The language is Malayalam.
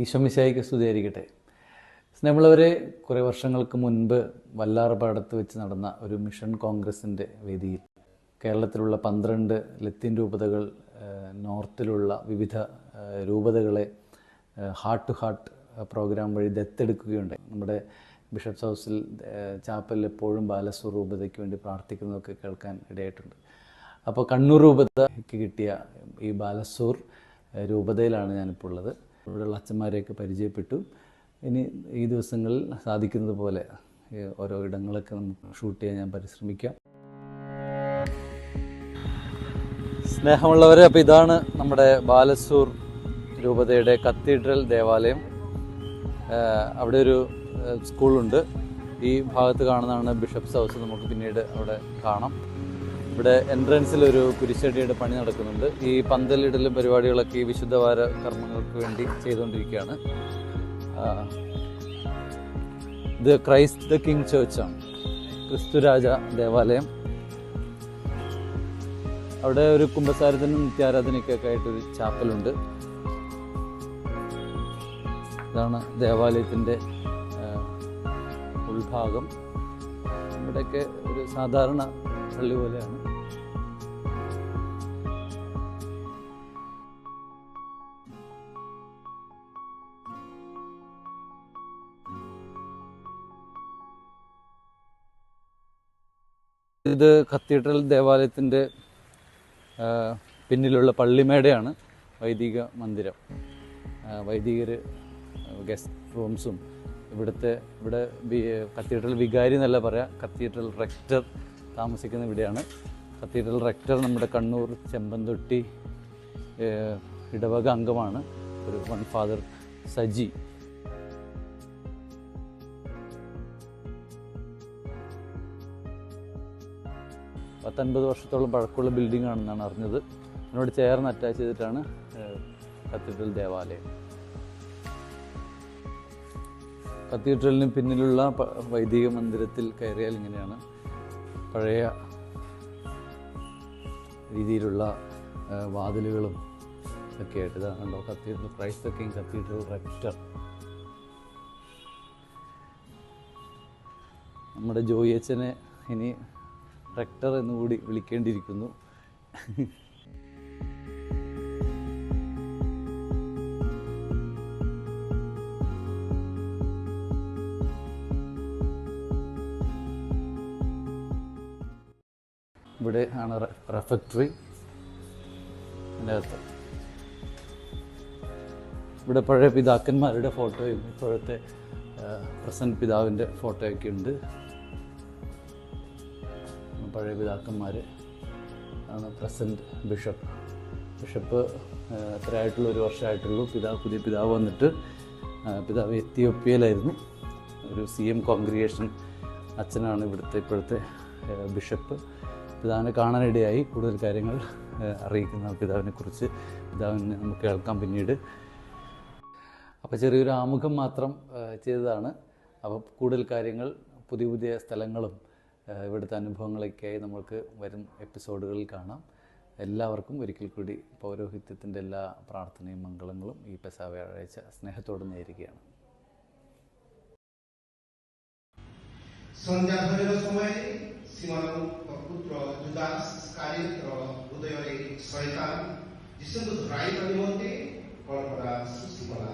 ഈശോമിശിഹായ്ക്ക് സ്തുതിയായിരിക്കട്ടെ. സ്നേഹമുള്ളവരെ, കുറേ വർഷങ്ങൾക്ക് മുൻപ് വല്ലാർപാടത്ത് വെച്ച് നടന്ന ഒരു മിഷൻ കോൺഗ്രസിൻ്റെ വേദിയിൽ കേരളത്തിലുള്ള 12 ലത്തീൻ രൂപതകൾ, നോർത്തിലുള്ള വിവിധ രൂപതകളെ ഹാർട്ട് ടു ഹാർട്ട് പ്രോഗ്രാം വഴി ദത്തെടുക്കുകയുണ്ടായി. നമ്മുടെ ബിഷപ്സ് ഹൗസിൽ ചാപ്പലിൽ എപ്പോഴും ബാലസൂർ രൂപതയ്ക്ക് വേണ്ടി പ്രാർത്ഥിക്കുന്നതൊക്കെ കേൾക്കാൻ ഇടയായിട്ടുണ്ട്. അപ്പോൾ കണ്ണൂർ രൂപതയ്ക്ക് കിട്ടിയ ഈ ബാലസൂർ രൂപതയിലാണ് ഞാനിപ്പോൾ ഉള്ളത്. ഇവിടെയുള്ള അച്ഛന്മാരെയൊക്കെ പരിചയപ്പെട്ടു. ഇനി ഈ ദിവസങ്ങളിൽ സാധിക്കുന്നത് പോലെ ഓരോ ഇടങ്ങളൊക്കെ നമുക്ക് ഷൂട്ട് ചെയ്യാൻ ഞാൻ പരിശ്രമിക്കാം. സ്നേഹമുള്ളവരെ, അപ്പോൾ ഇതാണ് നമ്മുടെ ബാലസൂർ രൂപതയുടെ കത്തീഡ്രൽ ദേവാലയം. അവിടെ ഒരു സ്കൂളുണ്ട്. ഈ ഭാഗത്ത് കാണുന്നതാണ് ബിഷപ്സ് ഹൗസ്. നമുക്ക് പിന്നീട് അവിടെ കാണാം. ഇവിടെ എൻട്രൻസിലൊരു കുരിശടിയുടെ പണി നടക്കുന്നുണ്ട്. ഈ പന്തലിടലും പരിപാടികളൊക്കെ ഈ വിശുദ്ധവാര കർമ്മങ്ങൾക്ക് വേണ്ടി ചെയ്തുകൊണ്ടിരിക്കുകയാണ്. ഇത് ക്രൈസ്റ്റ് ദ കിങ് ചേർച്ചാണ്, ക്രിസ്തുരാജ ദേവാലയം. അവിടെ ഒരു കുമ്പസാരത്തിനും നിത്യാരാധനയ്ക്കൊക്കെ ആയിട്ടൊരു ചാപ്പലുണ്ട്. ഇതാണ് ദേവാലയത്തിൻ്റെ ഉൾഭാഗം. ഇവിടെയൊക്കെ ഒരു സാധാരണ പള്ളി പോലെയാണ്. ഇത് കത്തീഡ്രൽ ദേവാലയത്തിൻ്റെ പിന്നിലുള്ള പള്ളിമേടയാണ് വൈദിക മന്ദിരം. വൈദികർ ഗസ്റ്റ് റൂംസും ഇവിടെ കത്തീഡ്രൽ വികാരി എന്നല്ല പറയാം, കത്തീഡ്രൽ റെക്ടർ താമസിക്കുന്ന ഇവിടെയാണ്. കത്തീഡ്രൽ റെക്ടർ നമ്മുടെ കണ്ണൂർ ചെമ്പന്തൊട്ടി ഇടവക അംഗമാണ്, ഒരു വൺ ഫാദർ സജി. പത്ത് വർഷത്തോളം പഴക്കമുള്ള ബിൽഡിംഗ് ആണെന്നാണ് അറിഞ്ഞത്. അതിനോട് ചേർന്ന് അറ്റാച്ച് ചെയ്തിട്ടാണ് കത്തീഡ്രൽ ദേവാലയം. കത്തീഡ്രലിന് പിന്നിലുള്ള വൈദിക മന്ദിരത്തിൽ കയറിയാൽ ഇങ്ങനെയാണ് പഴയ രീതിയിലുള്ള വാതിലുകളും ഒക്കെ ആയിട്ട്. ഇതാണല്ലോ cathedral, Christ the king cathedral rector. നമ്മുടെ ജോയി അച്ഛനെ ഇനി റെക്ടർ എന്നുകൂടി വിളിക്കേണ്ടിയിരിക്കുന്നു. ഇവിടെ ആണ് റെഫക്ടറി. അതിനകത്ത് ഇവിടെ പഴയ പിതാക്കന്മാരുടെ ഫോട്ടോയും ഇപ്പോഴത്തെ പ്രസൻറ്റ് പിതാവിൻ്റെ ഫോട്ടോയൊക്കെ ഉണ്ട്. പഴയ പിതാക്കന്മാർ ആണ് പ്രസൻറ്റ് ബിഷപ്പ് എത്രയായിട്ടുള്ള ഒരു വർഷമായിട്ടുള്ളൂ. പുതിയ പിതാവ് വന്നിട്ട്, പിതാവ് എത്തിയോപ്യയിലായിരുന്നു. ഒരു CM കോൺഗ്രിഗേഷൻ അച്ഛനാണ് ഇപ്പോഴത്തെ ബിഷപ്പ്. പിതാവിനെ കാണാനിടയായി. കൂടുതൽ കാര്യങ്ങൾ അറിയിക്കുന്ന പിതാവിനെക്കുറിച്ച് പിതാവിനെ നമുക്ക് കേൾക്കാം പിന്നീട്. അപ്പോൾ ചെറിയൊരു ആമുഖം മാത്രം ചെയ്തതാണ്. അപ്പോൾ കൂടുതൽ കാര്യങ്ങൾ, പുതിയ സ്ഥലങ്ങളും ഇവിടുത്തെ അനുഭവങ്ങളൊക്കെയായി നമുക്ക് വരും എപ്പിസോഡുകളിൽ കാണാം. എല്ലാവർക്കും ഒരിക്കൽ കൂടി പൗരോഹിത്യത്തിൻ്റെ എല്ലാ പ്രാർത്ഥനയും മംഗളങ്ങളും ഈ പെസഹ വ്യാഴാഴ്ച സ്നേഹത്തോടെ നേരുകയാണ്. पुत्र जुदास इस्कारियोत हृदय शैतान जीशुको धराई निमन्ते कल्पना सुसिमला